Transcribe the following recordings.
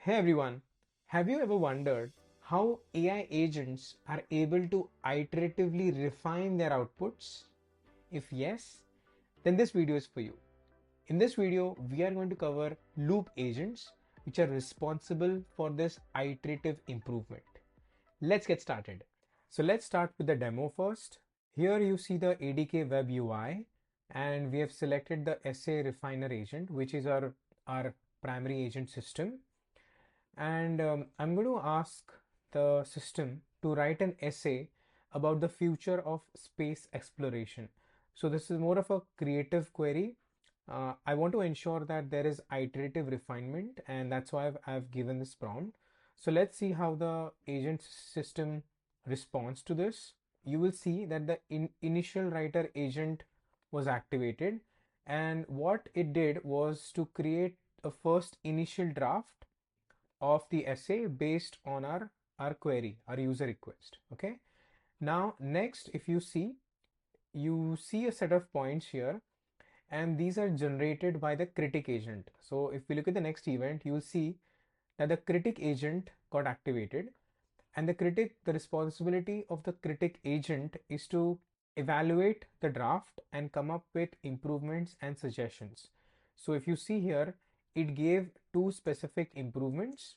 Hey everyone, have you ever wondered how AI agents are able to iteratively refine their outputs? If yes, then this video is for you. In this video, we are going to cover loop agents which are responsible for this iterative improvement. Let's get started. So let's start with the demo first. Here you see the ADK web UI and we have selected the essay refiner agent, which is our primary agent system. And I'm going to ask the system to write an essay about the future of space exploration. So this is more of a creative query. I want to ensure that there is iterative refinement, and that's why I've given this prompt. So let's see how the agent system responds to this. You will see that the initial writer agent was activated, and what it did was to create a first initial draft of the essay based on our query, our user request. Okay. Now, next, if you see a set of points here, and these are generated by the critic agent. So if we look at the next event, you'll see that the critic agent got activated, and the responsibility of the critic agent is to evaluate the draft and come up with improvements and suggestions. So if you see here, it gave two specific improvements.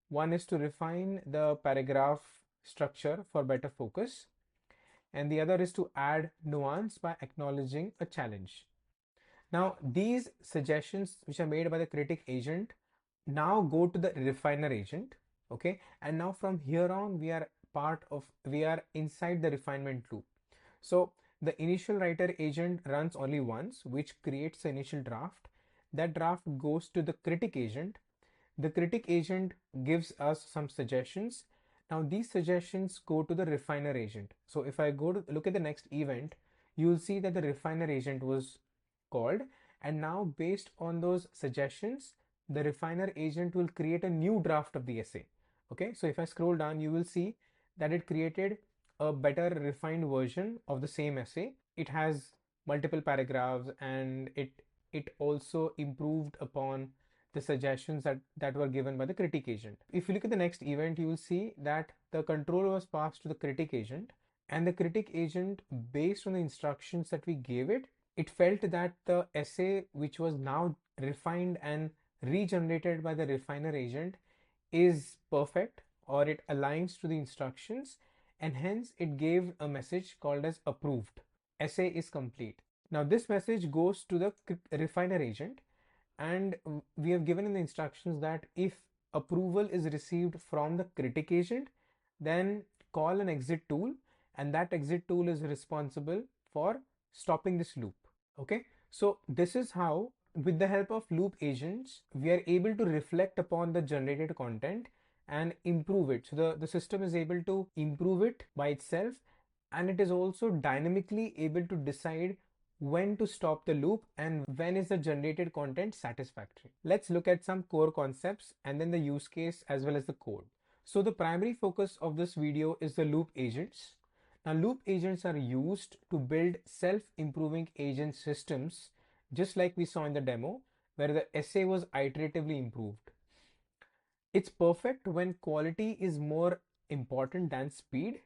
One is to refine the paragraph structure for better focus, and the other is to add nuance by acknowledging a challenge. Now, these suggestions which are made by the critic agent now go to the refiner agent. Okay, and now from here on, we are inside the refinement loop. So the initial writer agent runs only once, which creates the initial draft. That draft goes to the critic agent. The critic agent gives us some suggestions. Now these suggestions go to the refiner agent. So if I go to look at the next event, you'll see that the refiner agent was called, and now based on those suggestions, the refiner agent will create a new draft of the essay. Okay, so if I scroll down, you will see that it created a better refined version of the same essay. It has multiple paragraphs, and it also improved upon the suggestions that were given by the critic agent. If you look at the next event, you will see that the control was passed to the critic agent, and the critic agent, based on the instructions that we gave it, it felt that the essay which was now refined and regenerated by the refiner agent is perfect, or it aligns to the instructions, and hence it gave a message called as approved. Essay is complete. Now this message goes to the refiner agent, and we have given in the instructions that if approval is received from the critic agent, then call an exit tool, and that exit tool is responsible for stopping this loop. Okay, so this is how, with the help of loop agents, we are able to reflect upon the generated content and improve it. So the system is able to improve it by itself, and it is also dynamically able to decide when to stop the loop and when is the generated content satisfactory. Let's look at some core concepts and then the use case as well as the code. So the primary focus of this video is the loop agents. Now loop agents are used to build self-improving agent systems, just like we saw in the demo, where the essay was iteratively improved. It's perfect when quality is more important than speed,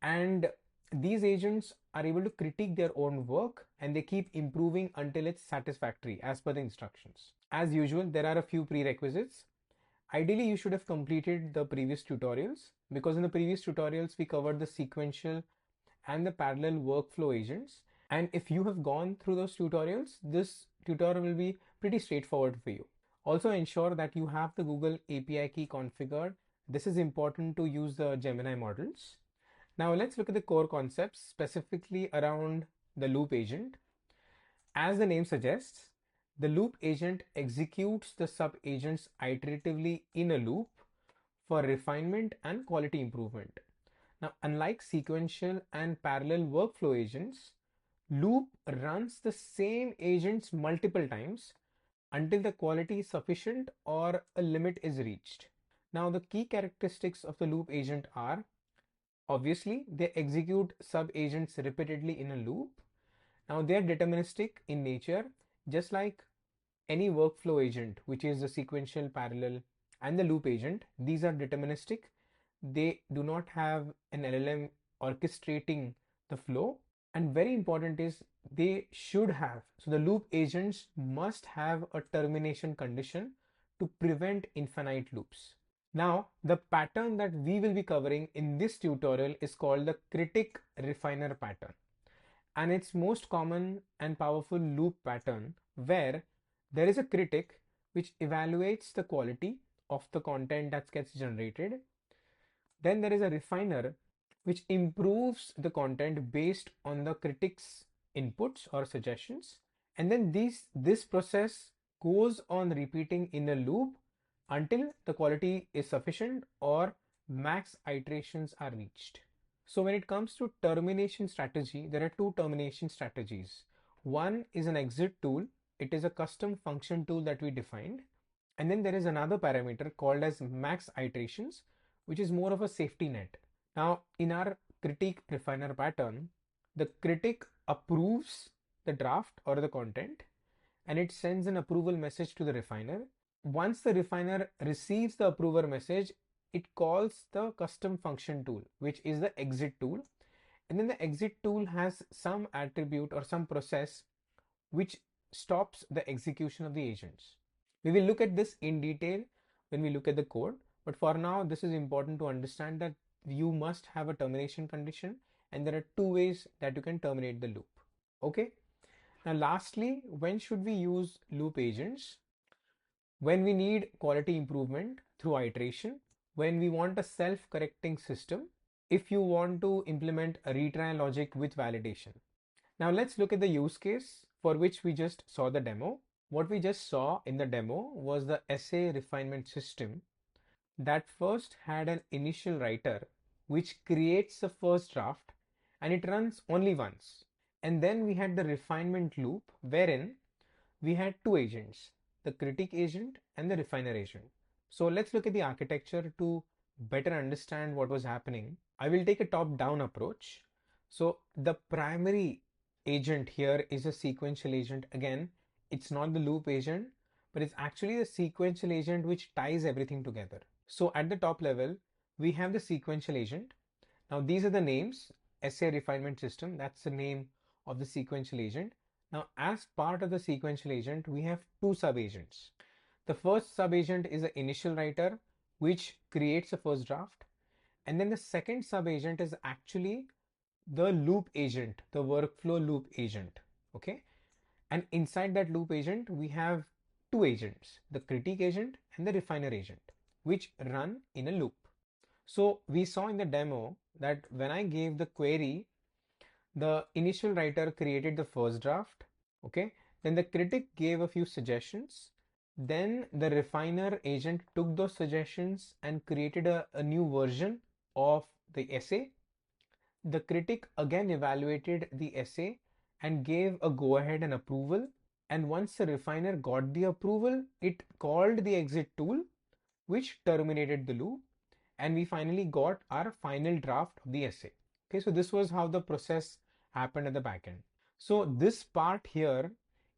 and these agents are able to critique their own work, and they keep improving until it's satisfactory as per the instructions. As usual, there are a few prerequisites. Ideally, you should have completed the previous tutorials, because in the previous tutorials we covered the sequential and the parallel workflow agents. And if you have gone through those tutorials, this tutorial will be pretty straightforward for you. Also ensure that you have the Google API key configured. This is important to use the Gemini models. Now let's look at the core concepts specifically around the loop agent. As the name suggests, the loop agent executes the sub-agents iteratively in a loop for refinement and quality improvement. Now, unlike sequential and parallel workflow agents, loop runs the same agents multiple times until the quality is sufficient or a limit is reached. Now, the key characteristics of the loop agent are: obviously, they execute sub-agents repeatedly in a loop. Now, they are deterministic in nature, just like any workflow agent, which is the sequential, parallel, and the loop agent. These are deterministic. They do not have an LLM orchestrating the flow. And very important is they should have. So the loop agents must have a termination condition to prevent infinite loops. Now, the pattern that we will be covering in this tutorial is called the Critic Refiner pattern. And it's most common and powerful loop pattern where there is a critic which evaluates the quality of the content that gets generated. Then there is a refiner which improves the content based on the critic's inputs or suggestions. And then this process goes on repeating in a loop until the quality is sufficient or max iterations are reached. So when it comes to termination strategy, there are two termination strategies. One is an exit tool. It is a custom function tool that we defined. And then there is another parameter called as max iterations, which is more of a safety net. Now, in our critic refiner pattern, the critic approves the draft or the content and it sends an approval message to the refiner. Once the refiner receives the approver message, it calls the custom function tool, which is the exit tool. And then the exit tool has some attribute or some process which stops the execution of the agents. We will look at this in detail when we look at the code. But for now, this is important to understand that you must have a termination condition and there are two ways that you can terminate the loop. Okay. Now, lastly, when should we use loop agents? When we need quality improvement through iteration, when we want a self-correcting system, if you want to implement a retry logic with validation. Now let's look at the use case for which we just saw the demo. What we just saw in the demo was the essay refinement system that first had an initial writer which creates the first draft and it runs only once. And then we had the refinement loop wherein we had two agents, the critic agent and the refiner agent. So let's look at the architecture to better understand what was happening. I will take a top-down approach. So the primary agent here is a sequential agent. Again, it's not the loop agent, but it's actually the sequential agent which ties everything together. So at the top level, we have the sequential agent. Now these are the names, essay refinement system, that's the name of the sequential agent. Now, as part of the sequential agent, we have two sub-agents. The first sub-agent is the initial writer, which creates the first draft. And then the second sub-agent is actually the loop agent, the workflow loop agent. Okay. And inside that loop agent, we have two agents, the critic agent and the refiner agent, which run in a loop. So we saw in the demo that when I gave the query, the initial writer created the first draft. Okay. Then the critic gave a few suggestions. Then the refiner agent took those suggestions and created a new version of the essay. The critic again evaluated the essay and gave a go ahead and approval. And once the refiner got the approval, it called the exit tool, which terminated the loop. And we finally got our final draft of the essay. Okay, so this was how the process happened at the backend. So this part here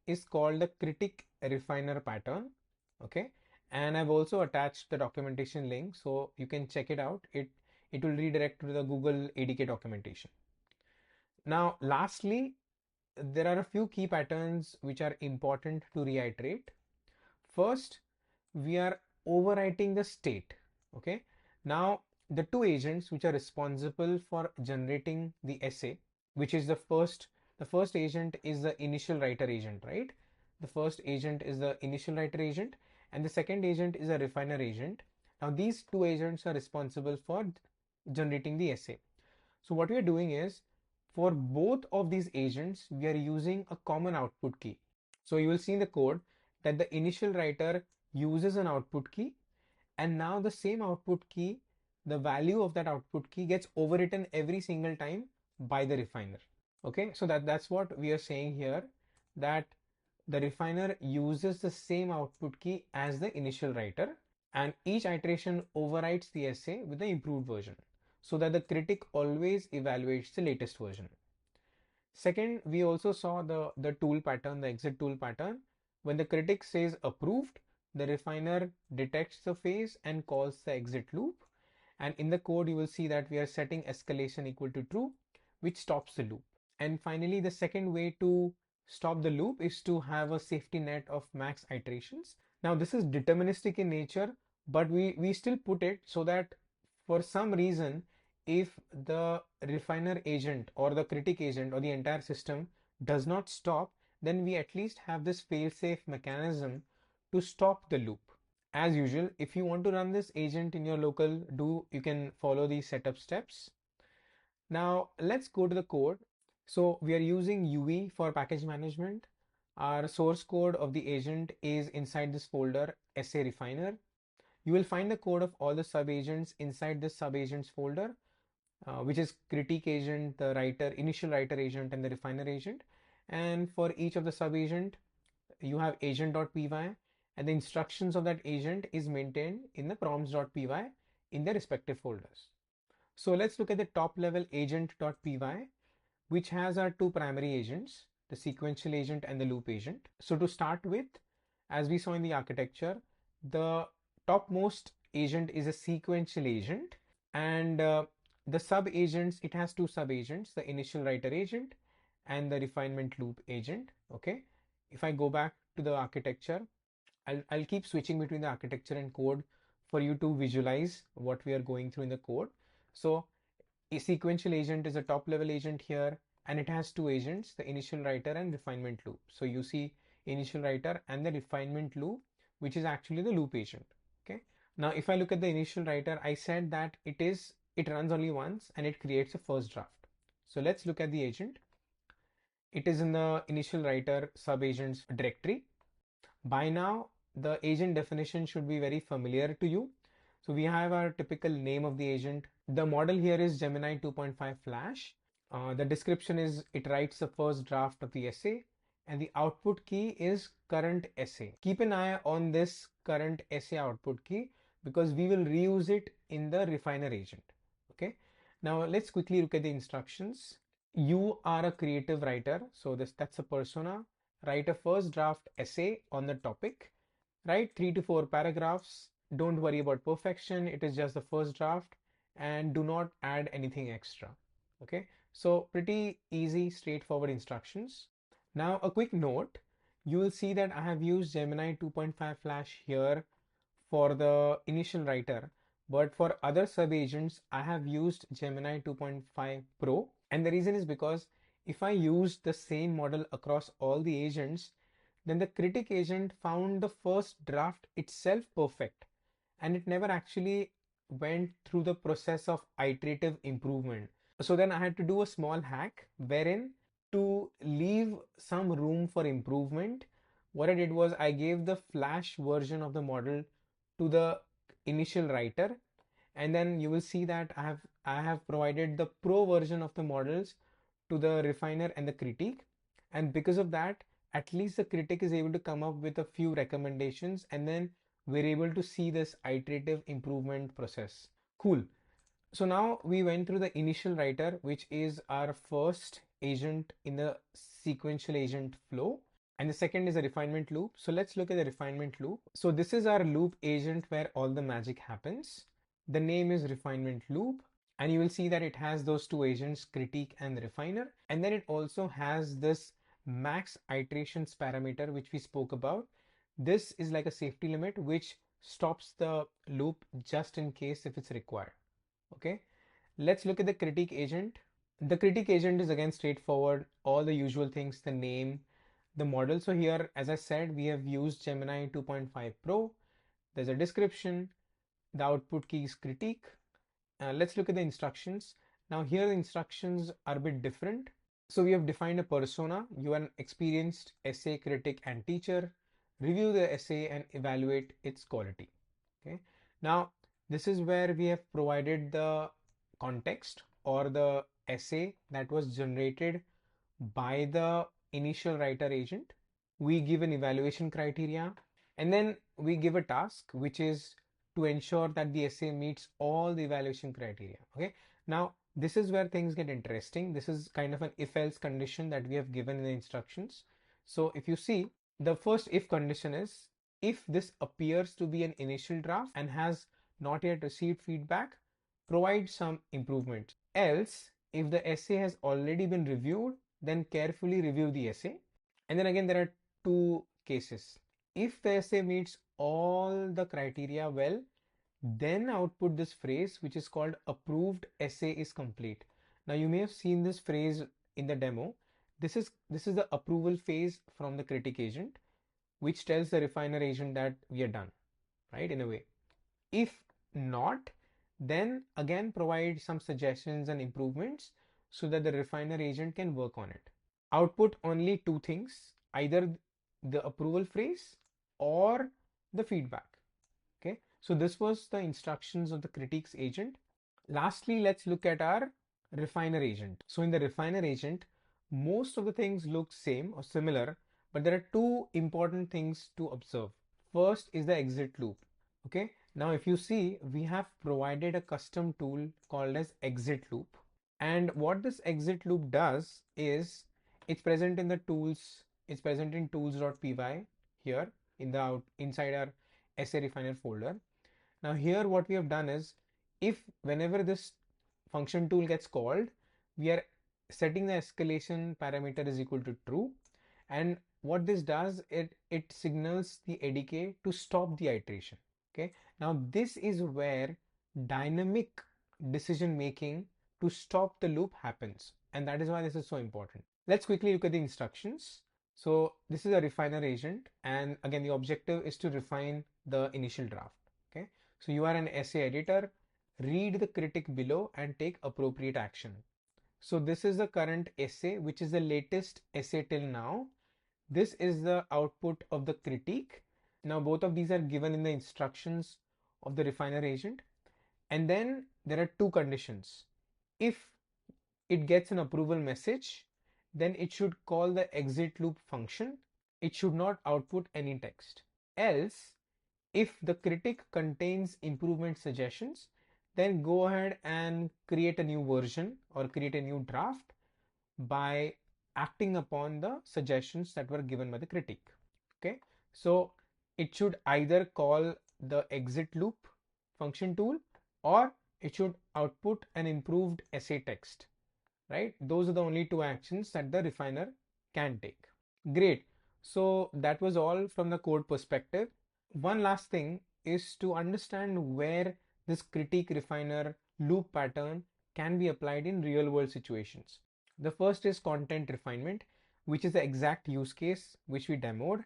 is called the Critic Refiner pattern. Okay, and I've also attached the documentation link so you can check it out. It will redirect to the Google ADK documentation. Now, lastly, there are a few key patterns which are important to reiterate. First, we are overwriting the state. Okay, now the two agents which are responsible for generating the essay, which is the first agent is the initial writer agent, right? The first agent is the initial writer agent and the second agent is a refiner agent. Now these two agents are responsible for generating the essay. So what we are doing is for both of these agents, we are using a common output key. So you will see in the code that the initial writer uses an output key and now the same output key, the value of that output key gets overwritten every single time by the refiner. Okay, so that's what we are saying here, that the refiner uses the same output key as the initial writer and each iteration overwrites the essay with the improved version so that the critic always evaluates the latest version. Second, we also saw the tool pattern, the exit tool pattern. When the critic says approved, the refiner detects the phase and calls the exit loop. And in the code, you will see that we are setting escalation equal to true, which stops the loop. And finally, the second way to stop the loop is to have a safety net of max iterations. Now, this is deterministic in nature, but we still put it so that for some reason, if the refiner agent or the critic agent or the entire system does not stop, then we at least have this fail-safe mechanism to stop the loop. As usual, if you want to run this agent in your local, you can follow these setup steps. Now let's go to the code. So we are using UV for package management. Our source code of the agent is inside this folder, SA Refiner. You will find the code of all the sub agents inside this sub agents folder, which is critic agent, the writer, initial writer agent, and the refiner agent. And for each of the sub agent, you have agent.py, and the instructions of that agent is maintained in the prompts.py in their respective folders. So let's look at the top level agent.py, which has our two primary agents, the sequential agent and the loop agent. So to start with, as we saw in the architecture, the topmost agent is a sequential agent, and the sub agents, it has two sub agents, the initial writer agent and the refinement loop agent. Okay. If I go back to the architecture, I'll keep switching between the architecture and code for you to visualize what we are going through in the code. So a sequential agent is a top level agent here, and it has two agents, the initial writer and refinement loop. So you see initial writer and the refinement loop, which is actually the loop agent. Okay. Now, if I look at the initial writer, I said that it runs only once and it creates a first draft. So let's look at the agent. It is in the initial writer sub agents directory. By now, the agent definition should be very familiar to you. So we have our typical name of the agent. The model here is Gemini 2.5 Flash. The description is it writes the first draft of the essay, and the output key is current essay. Keep an eye on this current essay output key because we will reuse it in the refiner agent. Okay. Now let's quickly look at the instructions. You are a creative writer, so that's a persona. Write a first draft essay on the topic. Write 3 to 4 paragraphs. Don't worry about perfection. It is just the first draft, and do not add anything extra. Okay, so pretty easy, straightforward instructions. Now a quick note, you will see that I have used Gemini 2.5 Flash here for the initial writer, but for other sub agents, I have used Gemini 2.5 Pro. And the reason is because if I use the same model across all the agents, then the critic agent found the first draft itself perfect, and it never actually went through the process of iterative improvement. So then I had to do a small hack wherein, to leave some room for improvement, what I did was I gave the Flash version of the model to the initial writer, and then you will see that I have provided the pro version of the models to the refiner and the critic, and because of that, at least the critic is able to come up with a few recommendations, and then we're able to see this iterative improvement process. Cool. So now we went through the initial writer, which is our first agent in the sequential agent flow. And the second is a refinement loop. So let's look at the refinement loop. So this is our loop agent where all the magic happens. The name is refinement loop, and you will see that it has those two agents, critique and refiner. And then it also has this max iterations parameter, which we spoke about. This is like a safety limit, which stops the loop just in case if it's required. Okay, let's look at the critique agent. The critique agent is again straightforward, all the usual things, the name, the model. So here, as I said, we have used Gemini 2.5 Pro. There's a description, the output key is critique. Let's look at the instructions. Now here the instructions are a bit different. So we have defined a persona. You are an experienced essay critic and teacher. Review the essay and evaluate its quality. Okay. Now this is where we have provided the context or the essay that was generated by the initial writer agent. We give an evaluation criteria, and then we give a task, which is to ensure that the essay meets all the evaluation criteria. Okay. Now this is where things get interesting. This is kind of an if-else condition that we have given in the instructions. So if you see, the first if condition is If this appears to be an initial draft and has not yet received feedback, provide some improvements. Else, if the essay has already been reviewed, then carefully review the essay. And then again, there are two cases. If the essay meets all the criteria well, then output this phrase which is called approved essay is complete. Now you may have seen this phrase in the demo. This is the approval phase from the critic agent, which tells the refiner agent that we are done, right? In a way. If not, then again provide some suggestions and improvements so that the refiner agent can work on it. Output only two things, either the approval phrase or the feedback. Okay, so this was the instructions of the critiques agent. Lastly, let's look at our refiner agent. So in the refiner agent, most of the things look same or similar, but there are two important things to observe. First is the exit loop. Okay, now if you see, we have provided a custom tool called as exit loop. And what this exit loop does is it's present in the tools, it's present in tools.py here in the inside our essay refiner folder. Now here what we have done is, if whenever this function tool gets called, we are setting the escalation parameter is equal to true. And what this does, it signals the ADK to stop the iteration. Okay. Now this is where dynamic decision making to stop the loop happens. And that is why this is so important. Let's quickly look at the instructions. So this is a refiner agent. And again, the objective is to refine the initial draft. Okay. So you are an essay editor, read the critic below and take appropriate action. So this is the current essay, which is the latest essay till now. This is the output of the critique. Now both of these are given in the instructions of the refiner agent. And then there are two conditions. If it gets an approval message, then it should call the exit loop function. It should not output any text. Else, if the critic contains improvement suggestions, then go ahead and create a new version or create a new draft by acting upon the suggestions that were given by the critic. Okay, so it should either call the exit loop function tool or it should output an improved essay text, right? Those are the only two actions that the refiner can take. Great. So that was all from the code perspective. One last thing is to understand where this critique refiner loop pattern can be applied in real world situations. The first is content refinement, which is the exact use case which we demoed.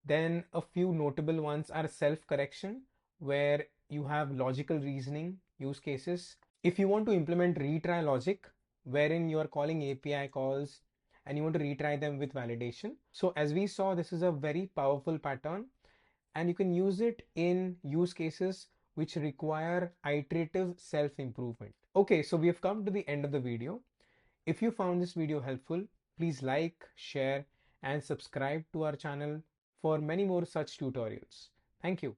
Then a few notable ones are self-correction, where you have logical reasoning use cases. If you want to implement retry logic, wherein you are calling API calls and you want to retry them with validation. So as we saw, this is a very powerful pattern and you can use it in use cases which require iterative self-improvement. Okay, so we have come to the end of the video. If you found this video helpful, please like, share, and subscribe to our channel for many more such tutorials. Thank you.